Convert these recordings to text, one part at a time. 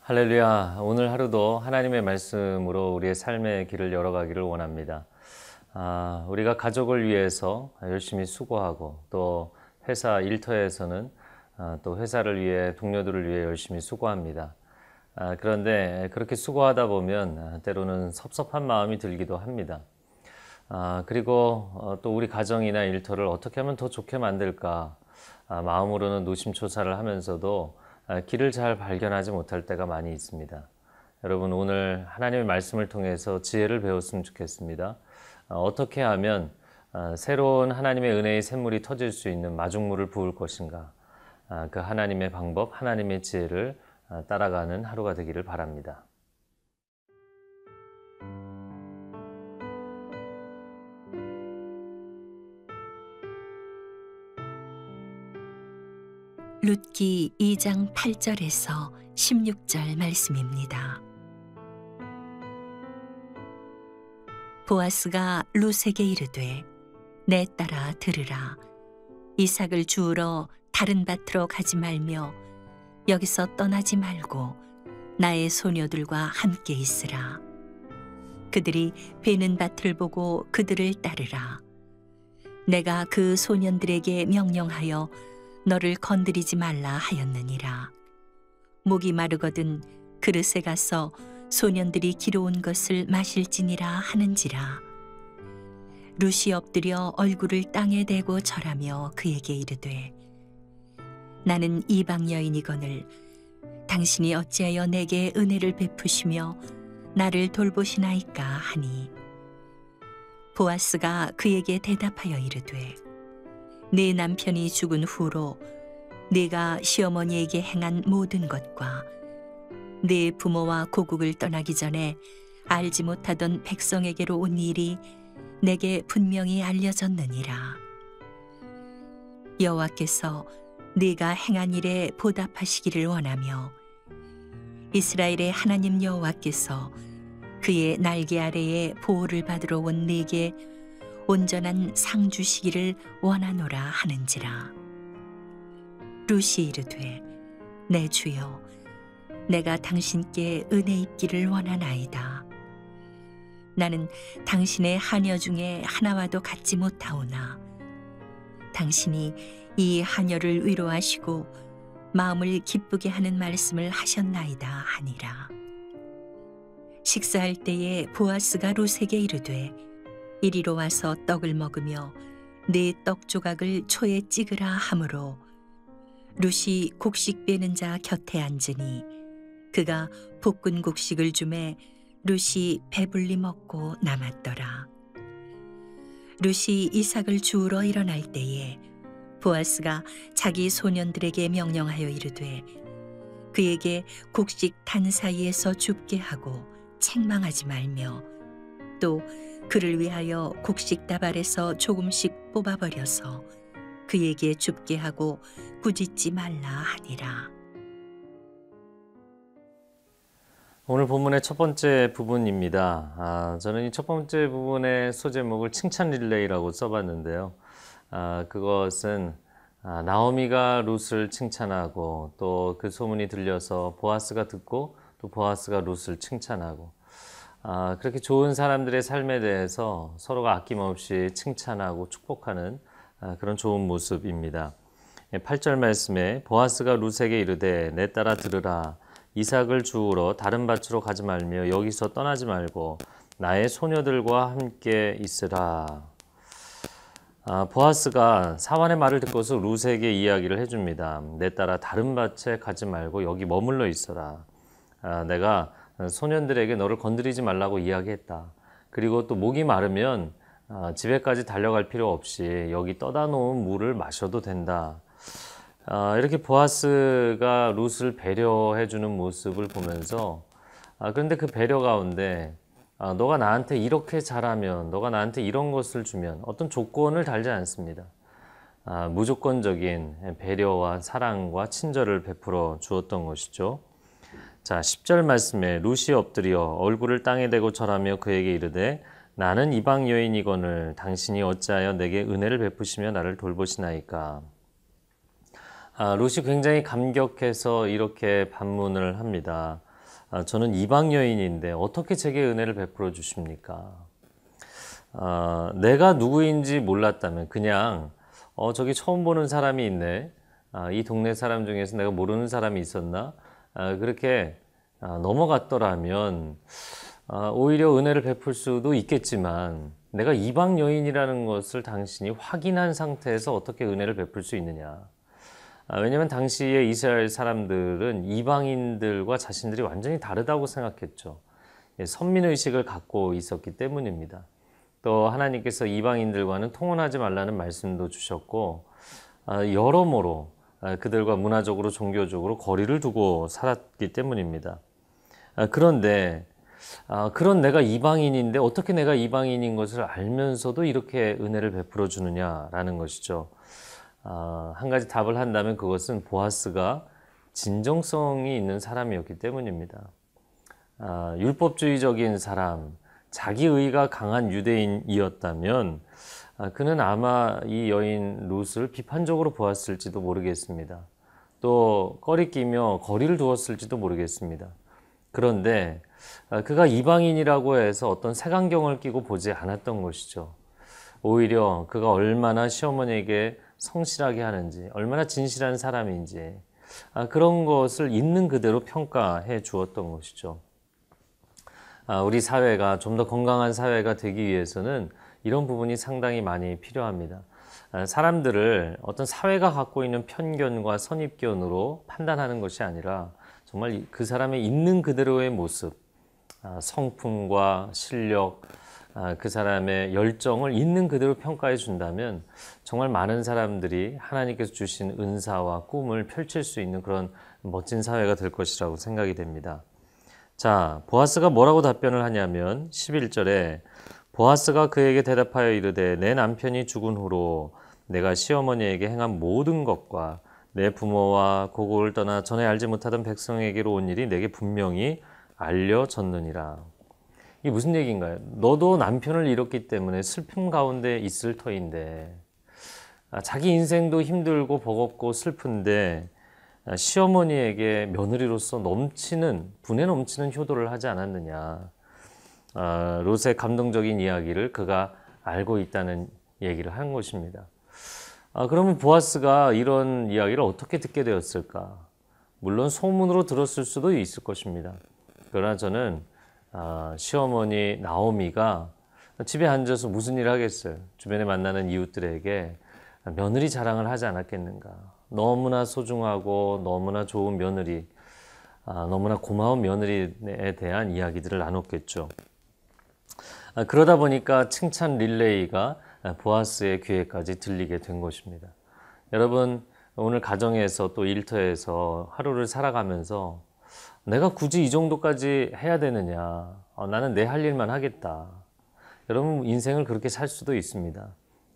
할렐루야. 오늘 하루도 하나님의 말씀으로 우리의 삶의 길을 열어가기를 원합니다. 우리가 가족을 위해서 열심히 수고하고 또 회사 일터에서는 또 회사를 위해 동료들을 위해 열심히 수고합니다. 그런데 그렇게 수고하다 보면 때로는 섭섭한 마음이 들기도 합니다. 그리고 또 우리 가정이나 일터를 어떻게 하면 더 좋게 만들까 마음으로는 노심초사를 하면서도 길을 잘 발견하지 못할 때가 많이 있습니다. 여러분 오늘 하나님의 말씀을 통해서 지혜를 배웠으면 좋겠습니다. 어떻게 하면 새로운 하나님의 은혜의 샘물이 터질 수 있는 마중물을 부을 것인가, 그 하나님의 방법, 하나님의 지혜를 따라가는 하루가 되기를 바랍니다. 룻기 2장 8절에서 16절 말씀입니다. 보아스가 룻에게 이르되 내 딸아 들으라. 이삭을 주우러 다른 밭으로 가지 말며 여기서 떠나지 말고 나의 소녀들과 함께 있으라. 그들이 베는 밭을 보고 그들을 따르라. 내가 그 소년들에게 명령하여 너를 건드리지 말라 하였느니라. 목이 마르거든 그릇에 가서 소년들이 기러온 것을 마실지니라 하는지라. 룻이 엎드려 얼굴을 땅에 대고 절하며 그에게 이르되 나는 이방 여인이거늘 당신이 어찌하여 내게 은혜를 베푸시며 나를 돌보시나이까 하니, 보아스가 그에게 대답하여 이르되 네 남편이 죽은 후로 네가 시어머니에게 행한 모든 것과 네 부모와 고국을 떠나기 전에 알지 못하던 백성에게로 온 일이 내게 분명히 알려졌느니라. 여호와께서 네가 행한 일에 보답하시기를 원하며 이스라엘의 하나님 여호와께서 그의 날개 아래에 보호를 받으러 온 네게 온전한 상 주시기를 원하노라 하는지라. 룻이 이르되 내 주여, 내가 당신께 은혜 입기를 원하나이다. 나는 당신의 하녀 중에 하나와도 같지 못하오나 당신이 이 하녀를 위로하시고 마음을 기쁘게 하는 말씀을 하셨나이다 하니라. 식사할 때에 보아스가 룻에게 이르되 이리로 와서 떡을 먹으며 네 떡 조각을 초에 찍으라 하므로 룻이 곡식 빼는 자 곁에 앉으니 그가 볶은 곡식을 주매 룻이 배불리 먹고 남았더라. 룻이 이삭을 주우러 일어날 때에 보아스가 자기 소년들에게 명령하여 이르되 그에게 곡식 탄 사이에서 줍게 하고 책망하지 말며 또 그를 위하여 곡식 다발에서 조금씩 뽑아버려서 그에게 줍게 하고 꾸짖지 말라 하니라. 오늘 본문의 첫 번째 부분입니다. 저는 이 첫 번째 부분의 소제목을 칭찬 릴레이라고 써봤는데요. 그것은 나오미가 룻을 칭찬하고 또 그 소문이 들려서 보아스가 듣고 또 보아스가 룻을 칭찬하고, 그렇게 좋은 사람들의 삶에 대해서 서로가 아낌없이 칭찬하고 축복하는 그런 좋은 모습입니다. 8절 말씀에 보아스가 룻에게 이르되 내 딸아 들으라. 이삭을 주우러 다른 밭으로 가지 말며 여기서 떠나지 말고 나의 소녀들과 함께 있으라. 보아스가 사환의 말을 듣고서 룻에게 이야기를 해줍니다. 내 딸아 다른 밭에 가지 말고 여기 머물러 있어라. 내가 소년들에게 너를 건드리지 말라고 이야기했다. 그리고 또 목이 마르면 집에까지 달려갈 필요 없이 여기 떠다 놓은 물을 마셔도 된다. 이렇게 보아스가 룻을 배려해 주는 모습을 보면서, 그런데 그 배려 가운데 너가 나한테 이렇게 잘하면, 너가 나한테 이런 것을 주면, 어떤 조건을 달지 않습니다. 무조건적인 배려와 사랑과 친절을 베풀어 주었던 것이죠. 자, 10절 말씀에 룻이 엎드려 얼굴을 땅에 대고 절하며 그에게 이르되 나는 이방 여인이거늘 당신이 어찌하여 내게 은혜를 베푸시며 나를 돌보시나이까. 룻이 굉장히 감격해서 이렇게 반문을 합니다. 저는 이방 여인인데 어떻게 제게 은혜를 베풀어 주십니까? 내가 누구인지 몰랐다면 그냥 저기 처음 보는 사람이 있네. 이 동네 사람 중에서 내가 모르는 사람이 있었나? 그렇게 넘어갔더라면 오히려 은혜를 베풀 수도 있겠지만 내가 이방 여인이라는 것을 당신이 확인한 상태에서 어떻게 은혜를 베풀 수 있느냐? 왜냐하면 당시에 이스라엘 사람들은 이방인들과 자신들이 완전히 다르다고 생각했죠. 선민의식을 갖고 있었기 때문입니다. 또 하나님께서 이방인들과는 통혼하지 말라는 말씀도 주셨고 여러모로 그들과 문화적으로 종교적으로 거리를 두고 살았기 때문입니다. 그런데 그런 내가 이방인인데 어떻게 내가 이방인인 것을 알면서도 이렇게 은혜를 베풀어 주느냐라는 것이죠. 한 가지 답을 한다면 그것은 보아스가 진정성이 있는 사람이었기 때문입니다. 율법주의적인 사람, 자기의가 강한 유대인이었다면 그는 아마 이 여인 룻을 비판적으로 보았을지도 모르겠습니다. 또 꺼리끼며 거리를 두었을지도 모르겠습니다. 그런데 그가 이방인이라고 해서 어떤 색안경을 끼고 보지 않았던 것이죠. 오히려 그가 얼마나 시어머니에게 성실하게 하는지, 얼마나 진실한 사람인지 그런 것을 있는 그대로 평가해 주었던 것이죠. 우리 사회가 좀 더 건강한 사회가 되기 위해서는 이런 부분이 상당히 많이 필요합니다. 사람들을 어떤 사회가 갖고 있는 편견과 선입견으로 판단하는 것이 아니라 정말 그 사람의 있는 그대로의 모습, 성품과 실력, 그 사람의 열정을 있는 그대로 평가해 준다면 정말 많은 사람들이 하나님께서 주신 은사와 꿈을 펼칠 수 있는 그런 멋진 사회가 될 것이라고 생각이 됩니다. 자, 보아스가 뭐라고 답변을 하냐면 11절에 보아스가 그에게 대답하여 이르되 내 남편이 죽은 후로 내가 시어머니에게 행한 모든 것과 내 부모와 고국을 떠나 전에 알지 못하던 백성에게로 온 일이 내게 분명히 알려졌느니라. 이게 무슨 얘기인가요? 너도 남편을 잃었기 때문에 슬픔 가운데 있을 터인데 자기 인생도 힘들고 버겁고 슬픈데 시어머니에게 며느리로서 분에 넘치는 효도를 하지 않았느냐. 롯의 감동적인 이야기를 그가 알고 있다는 얘기를 한 것입니다. 그러면 보아스가 이런 이야기를 어떻게 듣게 되었을까? 물론 소문으로 들었을 수도 있을 것입니다. 그러나 저는 시어머니 나오미가 집에 앉아서 무슨 일을 하겠어요? 주변에 만나는 이웃들에게 며느리 자랑을 하지 않았겠는가? 너무나 소중하고 너무나 좋은 며느리, 너무나 고마운 며느리에 대한 이야기들을 나눴겠죠. 그러다 보니까 칭찬 릴레이가 보아스의 귀에까지 들리게 된 것입니다. 여러분, 오늘 가정에서 또 일터에서 하루를 살아가면서 내가 굳이 이 정도까지 해야 되느냐? 나는 내 할 일만 하겠다. 여러분, 인생을 그렇게 살 수도 있습니다.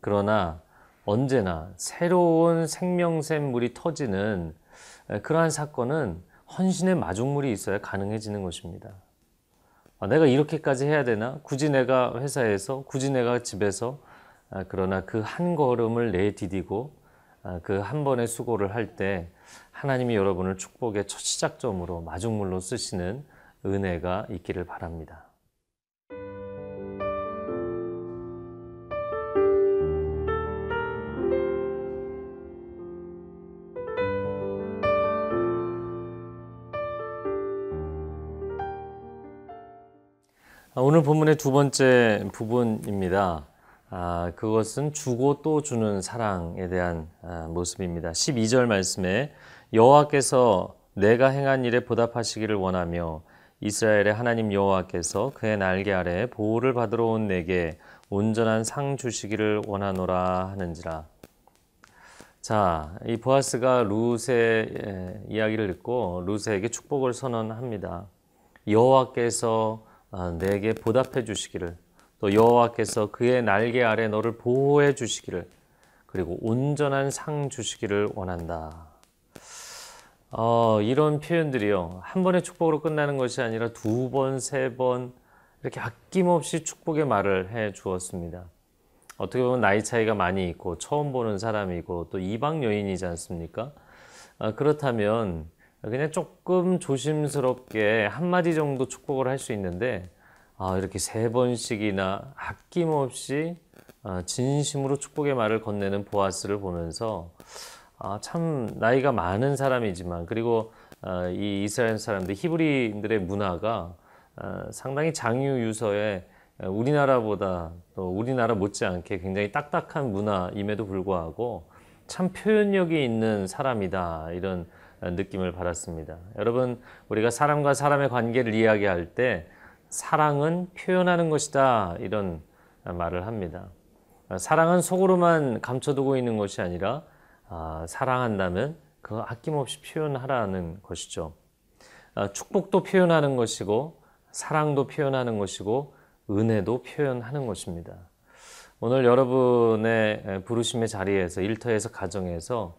그러나 언제나 새로운 생명샘물이 터지는 그러한 사건은 헌신의 마중물이 있어야 가능해지는 것입니다. 내가 이렇게까지 해야 되나? 굳이 내가 회사에서, 굳이 내가 집에서, 그러나 그 한 걸음을 내디디고 그 한 번의 수고를 할 때 하나님이 여러분을 축복의 첫 시작점으로 마중물로 쓰시는 은혜가 있기를 바랍니다. 오늘 본문의 두 번째 부분입니다. 그것은 주고 또 주는 사랑에 대한 모습입니다. 12절 말씀에 여호와께서 내가 행한 일에 보답하시기를 원하며 이스라엘의 하나님 여호와께서 그의 날개 아래 보호를 받으러 온 내게 온전한 상 주시기를 원하노라 하는지라. 자, 이 보아스가 룻의 이야기를 듣고 룻에게 축복을 선언합니다. 여호와께서 내게 보답해 주시기를, 또 여호와께서 그의 날개 아래 너를 보호해 주시기를, 그리고 온전한 상 주시기를 원한다. 이런 표현들이요, 한 번의 축복으로 끝나는 것이 아니라 두 번, 세 번 이렇게 아낌없이 축복의 말을 해 주었습니다. 어떻게 보면 나이 차이가 많이 있고 처음 보는 사람이고 또 이방 여인이지 않습니까? 그렇다면 그냥 조금 조심스럽게 한마디 정도 축복을 할 수 있는데 이렇게 3번씩이나 아낌없이 진심으로 축복의 말을 건네는 보아스를 보면서 참 나이가 많은 사람이지만 그리고 이 이스라엘 사람들 히브리인들의 문화가 상당히 장유 유서에 우리나라보다 또 우리나라 못지않게 굉장히 딱딱한 문화임에도 불구하고 참 표현력이 있는 사람이다 이런 느낌을 받았습니다. 여러분 우리가 사람과 사람의 관계를 이야기할 때 사랑은 표현하는 것이다 이런 말을 합니다. 사랑은 속으로만 감춰두고 있는 것이 아니라 사랑한다면 그거 아낌없이 표현하라는 것이죠. 축복도 표현하는 것이고 사랑도 표현하는 것이고 은혜도 표현하는 것입니다. 오늘 여러분의 부르심의 자리에서 일터에서 가정에서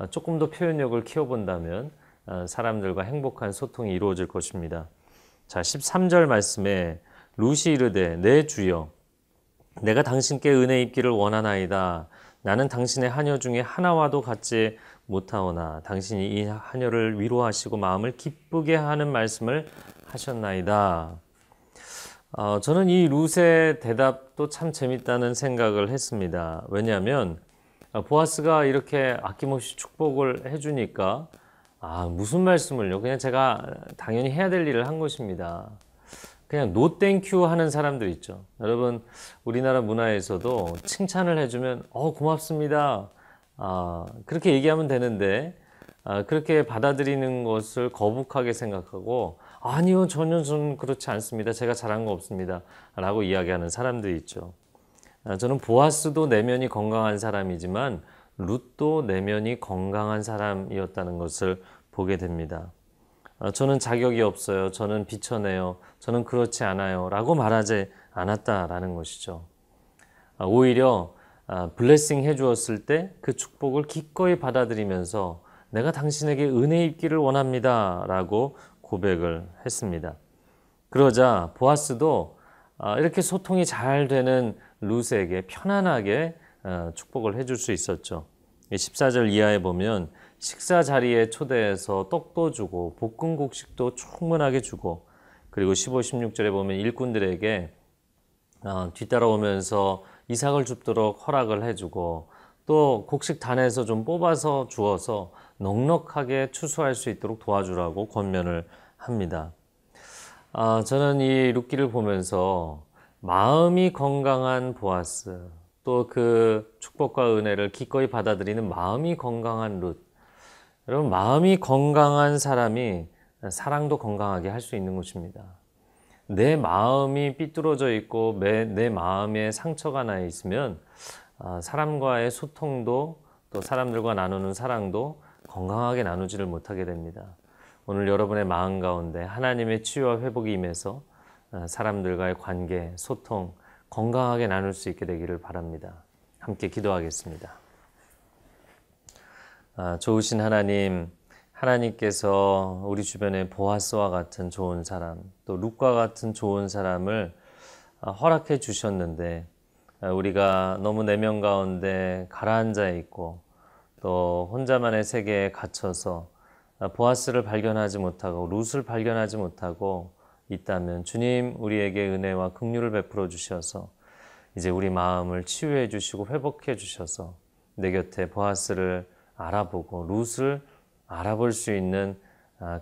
조금 더 표현력을 키워본다면 사람들과 행복한 소통이 이루어질 것입니다. 자, 13절 말씀에 룻이 이르되 내 주여 내가 당신께 은혜 입기를 원하나이다. 나는 당신의 하녀 중에 하나와도 같지 못하오나 당신이 이 하녀를 위로하시고 마음을 기쁘게 하는 말씀을 하셨나이다. 저는 이 룻의 대답도 참 재밌다는 생각을 했습니다. 왜냐하면 보아스가 이렇게 아낌없이 축복을 해주니까 무슨 말씀을요? 그냥 제가 당연히 해야 될 일을 한 것입니다. 그냥 노 땡큐 하는 사람들 있죠. 여러분 우리나라 문화에서도 칭찬을 해주면 고맙습니다. 그렇게 얘기하면 되는데 그렇게 받아들이는 것을 거북하게 생각하고 아니요 전혀 저는 그렇지 않습니다. 제가 잘한 거 없습니다. 라고 이야기하는 사람들이 있죠. 저는 보아스도 내면이 건강한 사람이지만 룻도 내면이 건강한 사람이었다는 것을 보게 됩니다. 저는 자격이 없어요. 저는 비천해요. 저는 그렇지 않아요. 라고 말하지 않았다라는 것이죠. 오히려 블레싱 해주었을 때 그 축복을 기꺼이 받아들이면서 내가 당신에게 은혜 입기를 원합니다. 라고 고백을 했습니다. 그러자 보아스도 이렇게 소통이 잘 되는 룻에게 편안하게 축복을 해줄 수 있었죠. 14절 이하에 보면 식사 자리에 초대해서 떡도 주고 볶은 곡식도 충분하게 주고 그리고 15, 16절에 보면 일꾼들에게 뒤따라오면서 이삭을 줍도록 허락을 해주고 또 곡식 단에서 좀 뽑아서 주어서 넉넉하게 추수할 수 있도록 도와주라고 권면을 합니다. 저는 이 룻기를 보면서 마음이 건강한 보아스 또 그 축복과 은혜를 기꺼이 받아들이는 마음이 건강한 룻. 여러분 마음이 건강한 사람이 사랑도 건강하게 할 수 있는 것입니다. 내 마음이 삐뚤어져 있고 내 마음에 상처가 나 있으면 사람과의 소통도 또 사람들과 나누는 사랑도 건강하게 나누지를 못하게 됩니다. 오늘 여러분의 마음 가운데 하나님의 치유와 회복이 임해서 사람들과의 관계, 소통 건강하게 나눌 수 있게 되기를 바랍니다. 함께 기도하겠습니다. 좋으신 하나님, 하나님께서 우리 주변에 보아스와 같은 좋은 사람, 또 룻과 같은 좋은 사람을 허락해 주셨는데 우리가 너무 내면 가운데 가라앉아 있고 또 혼자만의 세계에 갇혀서 보아스를 발견하지 못하고 룻을 발견하지 못하고 있다면 주님 우리에게 은혜와 긍휼을 베풀어 주셔서 이제 우리 마음을 치유해 주시고 회복해 주셔서 내 곁에 보아스를 알아보고 룻을 알아볼 수 있는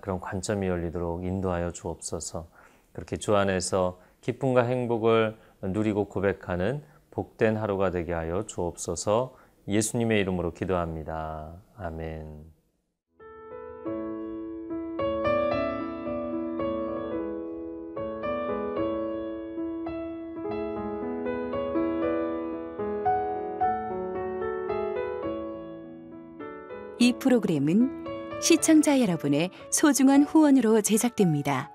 그런 관점이 열리도록 인도하여 주옵소서. 그렇게 주 안에서 기쁨과 행복을 누리고 고백하는 복된 하루가 되게 하여 주옵소서. 예수님의 이름으로 기도합니다. 아멘. 이 프로그램은 시청자 여러분의 소중한 후원으로 제작됩니다.